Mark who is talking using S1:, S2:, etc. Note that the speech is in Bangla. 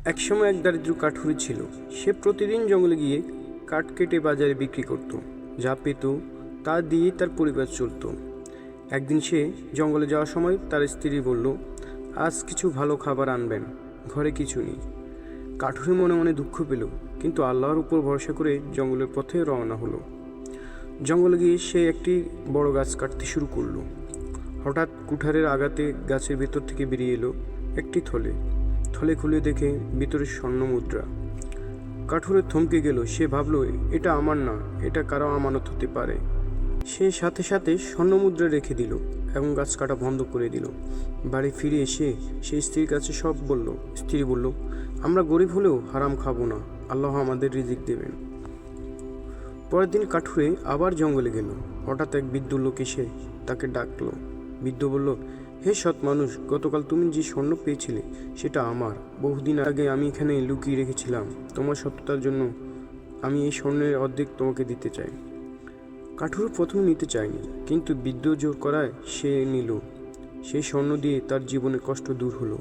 S1: একসময় এক দারিদ্র কাঠুরে ছিল। সে প্রতিদিন জঙ্গলে গিয়ে কাঠ কেটে বাজারে বিক্রি করত। যা পেত তা দিয়ে তার পরিবার চলত। একদিন সে জঙ্গলে যাওয়ার সময় তার স্ত্রী বলল, আজ কিছু ভালো খাবার আনবেন, ঘরে কিছু নেই। কাঠুরে মনে মনে দুঃখ পেল, কিন্তু আল্লাহর উপর ভরসা করে জঙ্গলের পথে রওনা হলো। জঙ্গলে গিয়ে সে একটি বড় গাছ কাটতে শুরু করলো। হঠাৎ কুঠারের আঘাতে গাছের ভেতর থেকে বেরিয়ে এলো একটি থলে খুলে দেখে ভিতরে স্বর্ণ মুদ্রা। কাঠুরে থমকে গেল। সে ভাবল, এটা আমার না, এটা কারো আমানত হতে পারে। সে সাথে সাথে স্বর্ণ মুদ্রা রেখে দিল এবং গাছ কাটা বন্ধ করে দিল। বাড়ি ফিরে এসে সে স্ত্রীর কাছে সব বলল। স্ত্রী বলল, আমরা গরিব হলেও হারাম খাবো না, আল্লাহ আমাদের রিজিক দেবেন। পরের দিন কাঠুরে আবার জঙ্গলে গেল। হঠাৎ এক বৃদ্ধ লোক এসে তাকে ডাকলো। বৃদ্ধ বলল, হে সৎ মানুষ, গতকাল তুমি যে স্বর্ণ পেয়েছিলে সেটা আমার। বহুদিন আগে আমি এখানে লুকিয়ে রেখেছিলাম। তোমার সততার জন্য আমি এই স্বর্ণের অর্ধেক তোমাকে দিতে চাই। কাঠুরে প্রথমে নিতে চায়নি, কিন্তু বৃদ্ধ জোর করায় সে নিল। সেই স্বর্ণ দিয়ে তার জীবনের কষ্ট দূর হলো।